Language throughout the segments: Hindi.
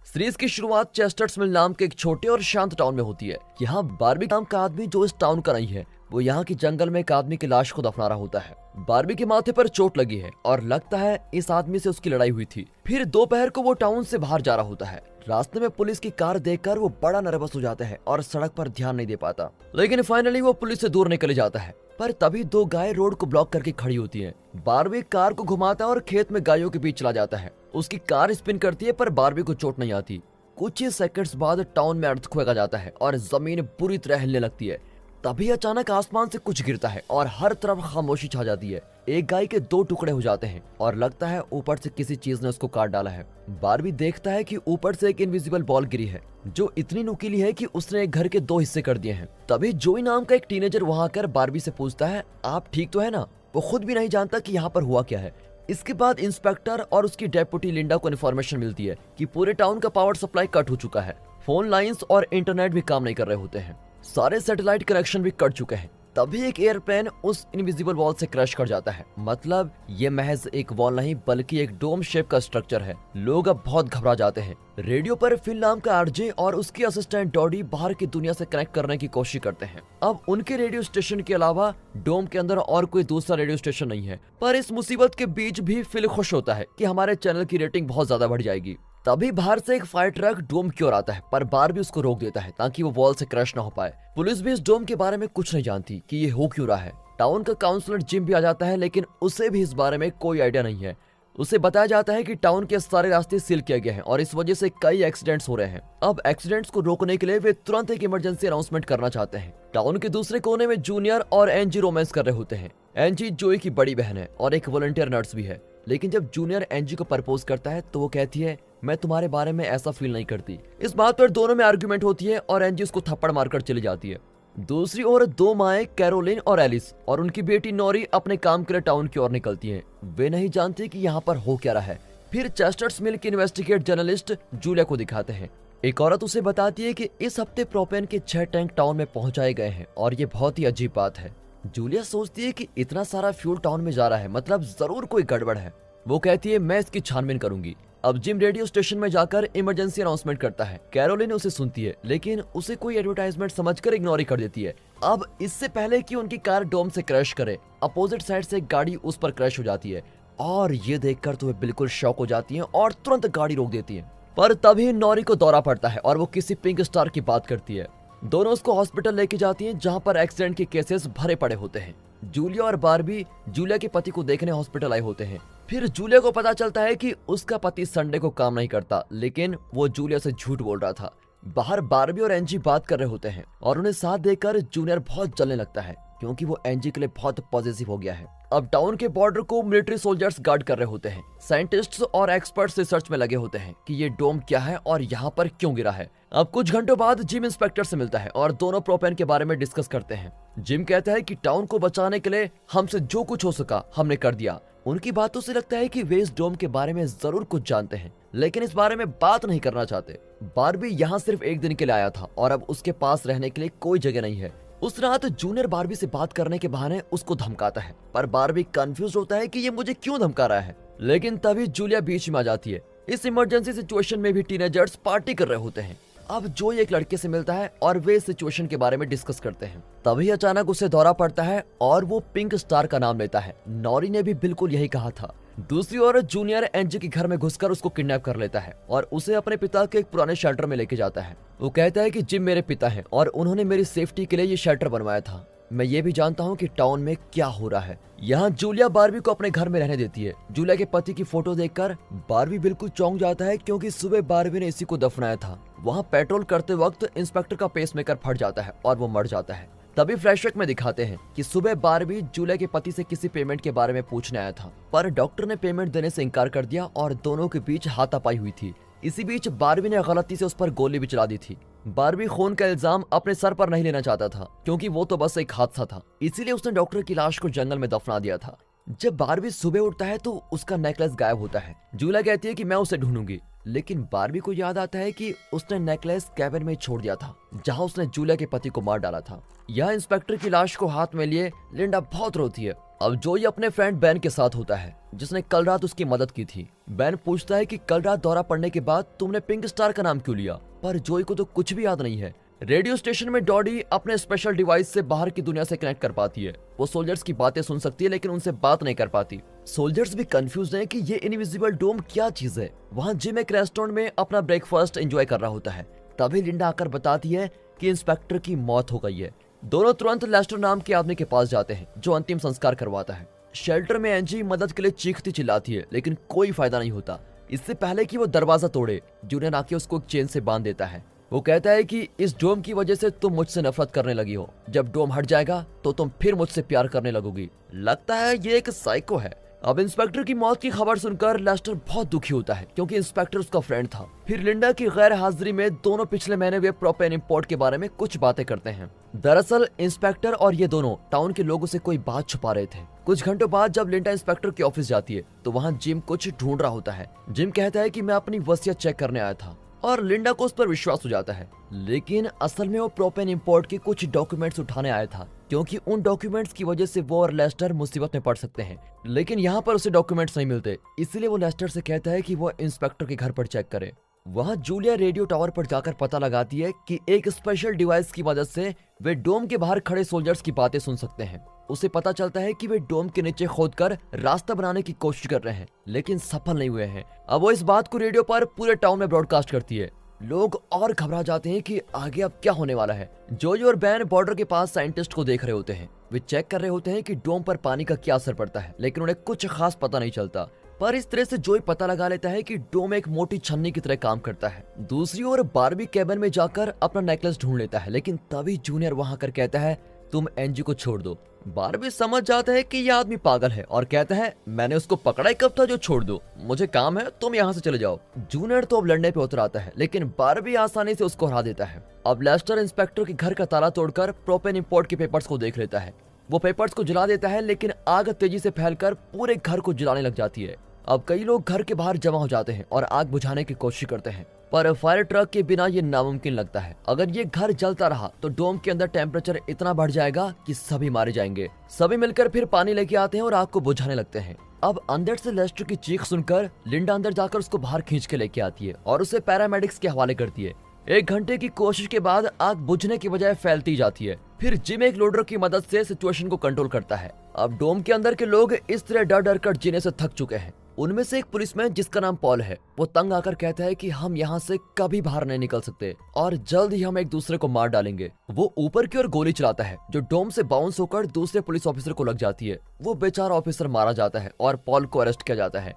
सीरीज की शुरुआत चेस्टर्सविल नाम के एक छोटे और शांत टाउन में होती है। यहाँ बारबी नाम का आदमी जो इस टाउन का नहीं है, वो यहाँ के जंगल में एक आदमी की लाश को दफना रहा होता है। बारबी के माथे पर चोट लगी है और लगता है इस आदमी से उसकी लड़ाई हुई थी। फिर दोपहर को वो टाउन से बाहर जा रहा होता है। रास्ते में पुलिस की कार देखकर वो बड़ा नर्वस हो जाता है और सड़क पर ध्यान नहीं दे पाता, लेकिन फाइनली वो पुलिस से दूर निकले जाता है। पर तभी दो गाय रोड को ब्लॉक करके खड़ी होती हैं। बारबी कार को घुमाता है और खेत में गायों के बीच चला जाता है। उसकी कार स्पिन करती है पर बारबी को चोट नहीं आती। कुछ ही सेकंड्स बाद टाउन में अर्थक्वेक आ जाता है और जमीन बुरी तरह हिलने लगती है। तभी अचानक आसमान से कुछ गिरता है और हर तरफ खामोशी छा जाती है। एक गाय के दो टुकड़े हो जाते हैं और लगता है ऊपर से किसी चीज ने उसको काट डाला है। बारबी देखता है कि ऊपर से एक इनविजिबल बॉल गिरी है जो इतनी नुकीली है कि उसने एक घर के दो हिस्से कर दिए हैं। तभी जोई नाम का एक टीनेजर वहां आकर बारबी से पूछता है, आप ठीक तो है ना? वो खुद भी नहीं जानता कि यहाँ पर हुआ क्या है। इसके बाद इंस्पेक्टर और उसकी डेप्यूटी लिंडा को इन्फॉर्मेशन मिलती है कि पूरे टाउन का पावर सप्लाई कट हो चुका है। फोन लाइंस और इंटरनेट भी काम नहीं कर रहे होते हैं। सारे सैटेलाइट कनेक्शन भी कट चुके हैं। तभी एक एयरप्लेन उस इनविजिबल वॉल से क्रैश कर जाता है। मतलब ये महज एक वॉल नहीं बल्कि एक डोम शेप का स्ट्रक्चर है। लोग अब बहुत घबरा जाते हैं। रेडियो पर फिल नाम का आरजे और उसकी असिस्टेंट डॉडी बाहर की दुनिया से कनेक्ट करने की कोशिश करते हैं। अब उनके रेडियो स्टेशन के अलावा डोम के अंदर और कोई दूसरा रेडियो स्टेशन नहीं है। पर इस मुसीबत के बीच भी फिल खुश होता है कि हमारे चैनल की रेटिंग बहुत ज्यादा बढ़ जाएगी। तभी बाहर से एक फायर ट्रक डोम की ओर आता है पर बारबी उसको रोक देता है ताकि वो वॉल से क्रैश ना हो पाए। पुलिस भी इस डोम के बारे में कुछ नहीं जानती कि ये हो क्यों रहा है। टाउन का काउंसलर जिम भी आ जाता है लेकिन उसे भी इस बारे में कोई आइडिया नहीं है। उसे बताया जाता है कि टाउन के सारे रास्ते सील किए गए हैं और इस वजह से कई एक्सीडेंट्स हो रहे हैं। अब एक्सीडेंट्स को रोकने के लिए वे तुरंत एक इमरजेंसी अनाउंसमेंट करना चाहते हैं। टाउन के दूसरे कोने में जूनियर और एनजी रोमांस कर रहे होते हैं। एनजी जोई की बड़ी बहन है और एक वॉलंटियर नर्स भी है। लेकिन जब जूनियर एनजी को प्रपोज करता है तो वो कहती है, मैं तुम्हारे बारे में ऐसा फील नहीं करती। इस बात पर दोनों में आर्गुमेंट होती है और एनजी उसको थप्पड़ मारकर चली जाती है। दूसरी ओर दो माएं कैरोलिन और एलिस और उनकी बेटी नोरी अपने काम के लिए टाउन की ओर निकलती हैं। वे नहीं जानते कि यहाँ पर हो क्या रहा है। फिर चेस्टर्सविल की इन्वेस्टिगेट जर्नलिस्ट जूलिया को दिखाते हैं। एक औरत उसे बताती है कि इस हफ्ते प्रोपेन के 6 टैंक टाउन में पहुंचाए गए हैं और ये बहुत ही अजीब बात है। जूलिया सोचती है कि इतना सारा फ्यूल टाउन में जा रहा है, मतलब जरूर कोई गड़बड़ है। वो कहती है, मैं इसकी छानबीन करूंगी। अब जिम रेडियो स्टेशन में जाकर इमरजेंसी अनाउंसमेंट करता है। कैरोलिन उसे सुनती है लेकिन उसे कोई एडवर्टाइजमेंट समझकर इग्नोर ही कर देती है। अब इससे पहले कि उनकी कार डोम से क्रैश करे, अपोजिट साइड से गाड़ी उस पर क्रैश हो जाती है और ये देखकर तो वे बिल्कुल शॉक हो जाती हैं और तुरंत गाड़ी रोक देती हैं। पर तभी नोरी को दौरा पड़ता है और वो किसी पिंक स्टार की बात करती है। दोनों उसको हॉस्पिटल लेके जाती हैं जहाँ पर एक्सीडेंट के केसेस भरे पड़े होते हैं। जूलिया और बारबी जूलिया के पति को देखने हॉस्पिटल आए होते हैं। फिर जूलिया को पता चलता है कि उसका पति संडे को काम नहीं करता, लेकिन वो जूलिया से झूठ बोल रहा था। बाहर बारबी और एनजी बात कर रहे होते हैं और उन्हें साथ देखकर जूनियर बहुत जलने लगता है क्योंकि वो एनजी के लिए बहुत पॉजिटिव हो गया है। अब टाउन के बॉर्डर को मिलिट्री सोल्जर्स गार्ड कर रहे होते हैं। साइंटिस्ट्स और एक्सपर्ट्स रिसर्च में लगे होते हैं कि ये डोम क्या है और यहाँ पर क्यों गिरा है। अब कुछ घंटों बाद जिम इंस्पेक्टर से मिलता है और दोनों प्रोपेन के बारे में डिस्कस करते हैं। जिम कहता है कि टाउन को बचाने के लिए हमसे जो कुछ हो सका हमने कर दिया। उनकी बातों से लगता है कि वे इस डोम के बारे में जरूर कुछ जानते हैं लेकिन इस बारे में बात नहीं करना चाहते। बारबी यहाँ सिर्फ एक दिन के लिए आया था और अब उसके पास रहने के लिए कोई जगह नहीं है। उस रात जूनियर बारबी से बात करने के बहाने उसको धमकाता है पर बारबी कंफ्यूज होता है कि ये मुझे क्यों धमका रहा है। लेकिन तभी जूलिया बीच में आ जाती है। इस इमरजेंसी सिचुएशन में भी टीनेजर्स पार्टी कर रहे होते हैं। अब जो एक लड़के से मिलता है और वे इस सिचुएशन के बारे में डिस्कस करते हैं। तभी अचानक उसे दौरा पड़ता है और वो पिंक स्टार का नाम लेता है। नोरी ने भी बिल्कुल यही कहा था। दूसरी ओर जूनियर एनजी के घर में घुसकर उसको किडनैप कर लेता है और उसे अपने पिता के एक पुराने शेल्टर में लेके जाता है। वो कहता है कि जिम मेरे पिता हैं और उन्होंने मेरी सेफ्टी के लिए ये शेल्टर बनवाया था। मैं ये भी जानता हूँ कि टाउन में क्या हो रहा है। यहाँ जूलिया बारबी को अपने घर में रहने देती है। जूलिया के पति की फोटो देखकर बारबी बिल्कुल चौंक जाता है क्योंकि सुबह बारबी ने इसी को दफनाया था। वहाँ पेट्रोल करते वक्त इंस्पेक्टर का पेसमेकर फट जाता है और वो मर जाता है। तभी फ्लैशबैक में दिखाते हैं कि सुबह बारबी जूलिया के पति से किसी पेमेंट के बारे में पूछने आया था पर डॉक्टर ने पेमेंट देने से इनकार कर दिया और दोनों के बीच हाथापाई हुई थी। इसी बीच बारबी ने गलती से उस पर गोली भी चला दी थी। बारबी खून का इल्जाम अपने सर पर नहीं लेना चाहता था क्योंकि वो तो बस एक हादसा था, इसीलिए उसने डॉक्टर की लाश को जंगल में दफना दिया था। जब बारबी सुबह उठता है तो उसका नेकलेस गायब होता है। जूलिया कहती है कि मैं उसे ढूंढूंगी, लेकिन बारबी को याद आता है कि उसने नेकलेस कैबिन में छोड़ दिया था जहां उसने जूलिया के पति को मार डाला था। यह इंस्पेक्टर की लाश को हाथ में लिए लिंडा बहुत रोती है अब जोई अपने फ्रेंड बैन के साथ होता है जिसने कल रात उसकी मदद की थी। बैन पूछता है कि कल रात दौरा पड़ने के बाद तुमने पिंक स्टार का नाम क्यों लिया, पर जोई को तो कुछ भी याद नहीं है। रेडियो स्टेशन में डॉडी अपने स्पेशल डिवाइस से बाहर की दुनिया से कनेक्ट कर पाती है। वो सोल्जर्स की बातें सुन सकती है लेकिन उनसे बात नहीं कर पाती। सोल्जर्स भी कंफ्यूज हैं कि ये इनविजिबल डोम क्या चीज है। वहाँ जिम एक रेस्टोरेंट में अपना ब्रेकफास्ट एंजॉय कर रहा होता है। तभी लिंडा आकर बताती है कि इंस्पेक्टर की मौत हो गई है। दोनों तुरंत लेस्टर नाम के आदमी के पास जाते हैं जो अंतिम संस्कार करवाता है। शेल्टर में एंजी मदद के लिए चीखती चिल्लाती है लेकिन कोई फायदा नहीं होता। इससे पहले कि वो दरवाजा तोड़े, जूनियर आके उसको एक चेन से बांध देता है। वो कहता है कि इस डोम की वजह से तुम मुझसे नफरत करने लगी हो, जब डोम हट जाएगा तो तुम फिर मुझसे प्यार करने लगोगी। लगता है ये एक साइको है। अब इंस्पेक्टर की मौत की खबर सुनकर लेस्टर बहुत दुखी होता है क्योंकि इंस्पेक्टर उसका फ्रेंड था। फिर लिंडा की गैर हाजिरी में दोनों पिछले महीने हुए प्रोपेन इंपोर्ट के बारे में कुछ बातें करते हैं। दरअसल इंस्पेक्टर और ये दोनों टाउन के लोगों से कोई बात छुपा रहे थे। कुछ घंटों बाद जब लिंडा इंस्पेक्टर के ऑफिस जाती है तो वहाँ जिम कुछ ढूंढ रहा होता है। जिम कहता है कि मैं अपनी वसीयत चेक करने आया था और लिंडा को उस पर विश्वास हो जाता है, लेकिन असल में वो प्रोपेन इंपोर्ट के कुछ डॉक्यूमेंट्स उठाने आया था क्योंकि उन डॉक्यूमेंट्स की वजह से वो और लेस्टर मुसीबत में पड़ सकते हैं। लेकिन यहाँ पर उसे डॉक्यूमेंट्स नहीं मिलते, इसलिए वो लेस्टर से कहता है कि वो इंस्पेक्टर के घर पर चेक करे। वहाँ जूलिया रेडियो टावर पर जाकर पता लगाती है कि एक स्पेशल डिवाइस की मदद से वे डोम के बाहर खड़े सोल्जर्स की बातें सुन सकते हैं। उसे पता चलता है कि वे डोम के नीचे खोदकर रास्ता बनाने की कोशिश कर रहे हैं लेकिन सफल नहीं हुए हैं। अब वो इस बात को रेडियो पर पूरे टाउन में ब्रॉडकास्ट करती है। लोग और घबरा जाते हैं कि आगे अब क्या होने वाला है। जोई और बैन बॉर्डर के पास साइंटिस्ट को देख रहे होते हैं। वे चेक कर रहे होते हैं कि डोम पर पानी का क्या असर पड़ता है, लेकिन उन्हें कुछ खास पता नहीं चलता। पर इस तरह से जोई पता लगा लेता है कि डोम एक मोटी छन्नी की तरह काम करता है। दूसरी ओर बारबी कैबिन में जाकर अपना नेकलेस ढूंढ लेता है, लेकिन तभी जूनियर वहां कर कहता है तुम एनजी को छोड़ दो। बारबी समझ जाता है कि यह आदमी पागल है और कहता है मैंने उसको पकड़ा ही कब था जो छोड़ दो, मुझे काम है, तुम यहाँ से चले जाओ। जूनियर तो अब लड़ने पे उतर आता है लेकिन बारबी आसानी से उसको हरा देता है। अब लेस्टर इंस्पेक्टर के घर का ताला तोड़कर प्रोपेन इंपोर्ट के पेपर्स को देख लेता है। वो पेपर्स को जला देता है लेकिन आग तेजी से फैलकर पूरे घर को जलाने लग जाती है। अब कई लोग घर के बाहर जमा हो जाते हैं और आग बुझाने की कोशिश करते हैं, पर फायर ट्रक के बिना ये नामुमकिन लगता है। अगर ये घर जलता रहा तो डोम के अंदर टेम्परेचर इतना बढ़ जाएगा कि सभी मारे जाएंगे। सभी मिलकर फिर पानी लेके आते हैं और आग को बुझाने लगते हैं। अब अंदर से लेस्टर की चीख सुनकर लिंडा अंदर जाकर उसको बाहर खींच के लेके आती है और उसे पैरामेडिक्स के हवाले करती है। 1 घंटे की कोशिश के बाद आग बुझने की बजाय फैलती जाती है। फिर जिम एक लोडर की मदद से सिचुएशन को कंट्रोल करता है। अब डोम के अंदर के लोग इस तरह डर डर कर जीने से थक चुके हैं। उनमें से एक पुलिसमैन जिसका नाम पॉल है, वो तंग आकर कहता है कि हम यहाँ से कभी बाहर नहीं निकल सकते और जल्द ही हम एक दूसरे को मार डालेंगे। वो ऊपर की ओर गोली चलाता है जो डोम से बाउंस होकर दूसरे पुलिस ऑफिसर को लग जाती है। वो बेचारा ऑफिसर मारा जाता है और पॉल को अरेस्ट किया जाता है।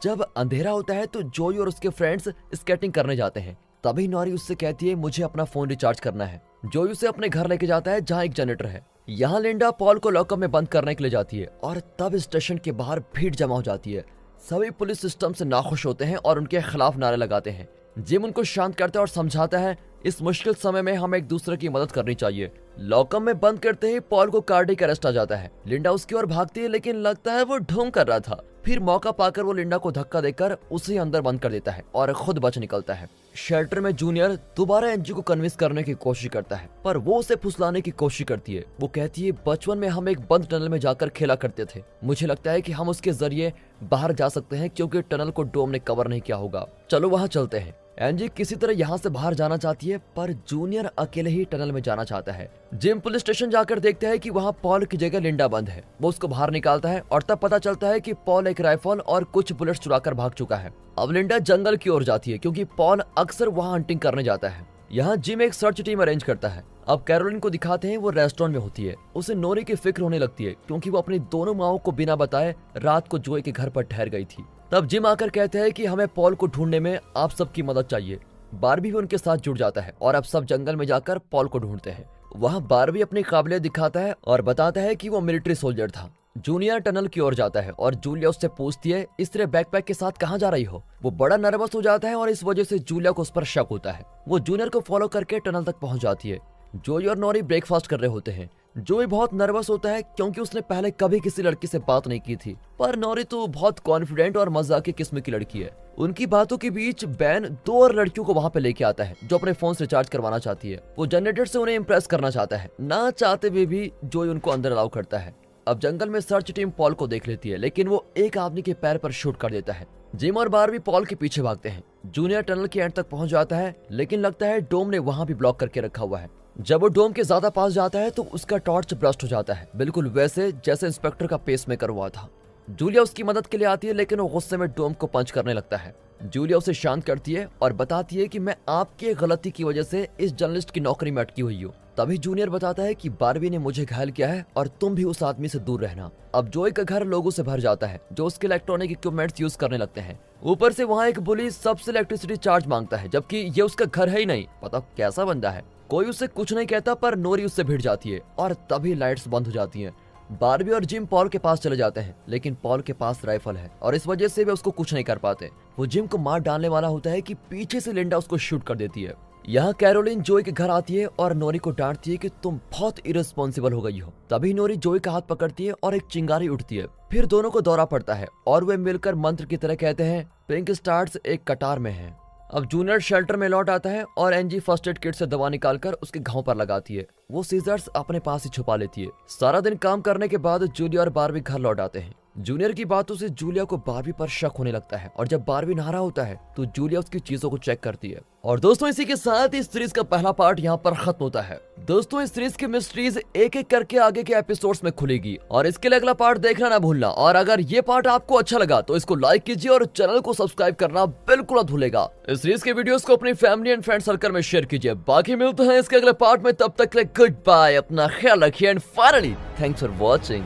जब अंधेरा होता है तो जोई और उसके फ्रेंड्स स्केटिंग करने जाते हैं। तभी नॉरी उससे कहती है मुझे अपना फोन रिचार्ज करना है। जोई उसे अपने घर लेके जाता है जहाँ एक जनरेटर है। यहाँ लिंडा पॉल को लॉकअप में बंद करने के लिए जाती है और तब स्टेशन के बाहर भीड़ जमा हो जाती है। सभी पुलिस सिस्टम से नाखुश होते हैं और उनके खिलाफ नारे लगाते हैं। जिम उनको शांत करता है और समझाता है इस मुश्किल समय में हम एक दूसरे की मदद करनी चाहिए। लॉकअप में बंद करते ही पॉल को कार्डिक अरेस्ट आ जाता है। लिंडा उसकी ओर भागती है लेकिन लगता है वो ढोंग कर रहा था। फिर मौका पाकर वो लिंडा को धक्का देकर उसे अंदर बंद कर देता है और खुद बच निकलता है। शेल्टर में जूनियर दोबारा एनजी को कन्विंस करने की कोशिश करता है, पर वो उसे फुसलाने की कोशिश करती है। वो कहती है बचपन में हम एक बंद टनल में जाकर खेला करते थे, मुझे लगता है कि हम उसके जरिए बाहर जा सकते हैं क्योंकि टनल को डोम ने कवर नहीं किया होगा। चलो वहाँ चलते हैं। एनजी किसी तरह यहाँ से बाहर जाना चाहती है, पर जूनियर अकेले ही टनल में जाना चाहता है। जिम पुलिस स्टेशन जाकर देखता है कि वहाँ पॉल की जगह लिंडा बंद है। वो उसको बाहर निकालता है और तब पता चलता है कि पॉल एक राइफल और कुछ बुलेट्स चुराकर भाग चुका है। अब लिंडा जंगल की ओर जाती है क्योंकि पॉल अक्सर वहाँ हंटिंग करने जाता है। यहाँ जिम एक सर्च टीम अरेंज करता है। अब कैरोलिन को दिखाते हैं वो रेस्टोरेंट में होती है। उसे नोरी की फिक्र होने लगती है क्योंकि वो अपनी दोनों माओं को बिना बताए रात को जोई के घर पर ठहर गई थी। तब जिम आकर कहते हैं कि हमें पॉल को ढूंढने में आप सबकी मदद चाहिए। बारबी भी उनके साथ जुड़ जाता है और अब सब जंगल में जाकर पॉल को ढूंढते हैं। वहाँ बारबी अपनी काबिलियत दिखाता है और बताता है कि वो मिलिट्री सोल्जर था। जूनियर टनल की ओर जाता है और जूलिया उससे पूछती है इस तरह बैकपैक के साथ कहाँ जा रही हो। वो बड़ा नर्वस हो जाता है और इस वजह से जूलिया को उस पर शक होता है। वो जूनियर को फॉलो करके टनल तक पहुंच जाती है। जोई और नोरी ब्रेकफास्ट कर रहे होते हैं। जोई बहुत नर्वस होता है क्योंकि उसने पहले कभी किसी लड़की से बात नहीं की थी, पर नोरी तो बहुत कॉन्फिडेंट और मजाकी किस्म की लड़की है। उनकी बातों के बीच बैन 2 और लड़कियों को वहां पे लेके आता है जो अपने फोन से रिचार्ज करवाना चाहती है। वो जनरेटर से उन्हें इम्प्रेस करना चाहता है। ना चाहते हुए भी जोई उनको अंदर अलाउ करता है। अब जंगल में सर्च टीम पॉल को देख लेती है, लेकिन वो एक आदमी के पैर पर शूट कर देता है। जिम और बारबी पॉल के पीछे भागते हैं। जूनियर टनल के एंड तक पहुंच जाता है, लेकिन लगता है डोम ने वहां भी ब्लॉक करके रखा हुआ है। जब वो डोम के ज्यादा पास जाता है तो उसका टॉर्च ब्रस्ट हो जाता है, बिल्कुल वैसे जैसे इंस्पेक्टर का पेसमेकर हुआ था। जूलिया उसकी मदद के लिए आती है, लेकिन वो गुस्से में डोम को पंच करने लगता है। जूलिया उसे शांत करती है और बताती है कि मैं आपकी गलती की वजह से इस जर्नलिस्ट की नौकरी में अटकी हुई हूँ। तभी जूनियर बताता है कि बारबी ने मुझे घायल किया है और तुम भी उस आदमी से दूर रहना। अब जोई का घर लोगों से भर जाता है जो उसके इलेक्ट्रॉनिक इक्विपमेंट्स यूज करने लगते हैं। ऊपर से वहाँ एक पुलिस सबसे इलेक्ट्रिसिटी चार्ज मांगता है, जबकि ये उसका घर है ही नहीं। पता कैसा बंदा है। कोई उससे कुछ नहीं कहता, पर नोरी उससे भिड़ जाती है और तभी लाइट्स बंद हो जाती हैं। बारबी और जिम पॉल के पास चले जाते हैं, लेकिन पॉल के पास राइफल है और इस वजह से वे उसको कुछ नहीं कर पाते। वो जिम को मार डालने वाला होता है कि पीछे से लिंडा उसको शूट कर देती है। यहाँ कैरोलिन जोई के घर आती है और नोरी को डांटती है कि तुम बहुत इरेस्पॉन्सिबल हो गई हो। तभी नोरी जोई का हाथ पकड़ती है और एक चिंगारी उठती है। फिर दोनों को दौरा पड़ता है और वे मिलकर मंत्र की तरह कहते हैं, पिंक स्टार्स एक कतार में हैं। अब जूनियर शेल्टर में लौट आता है और एनजी फर्स्ट एड किट से दवा निकालकर उसके घाव पर लगाती है। वो सीजर्स अपने पास ही छुपा लेती है। सारा दिन काम करने के बाद जूलिया और बारबी घर लौट आते हैं। जूनियर की बातों से जूलिया को बारबी पर शक होने लगता है और जब बारबी नहा रहा होता है तो जूलिया उसकी चीजों को चेक करती है। और दोस्तों, इसी के साथ इस सीरीज का पहला पार्ट यहाँ पर खत्म होता है। दोस्तों, इस सीरीज की मिस्ट्रीज एक एक करके आगे के एपिसोड्स में खुलेगी और इसके लिए अगला पार्ट देखना ना भूलना। और अगर ये पार्ट आपको अच्छा लगा तो इसको लाइक कीजिए और चैनल को सब्सक्राइब करना बिल्कुल मत भूलेगा। इस सीरीज के वीडियोस को अपनी फैमिली एंड फ्रेंड सर्कल में शेयर कीजिए। बाकी मिलते हैं इसके अगले पार्ट में, तब तक के लिए गुड बाय, अपना ख्याल रखिए and finally thanks for watching.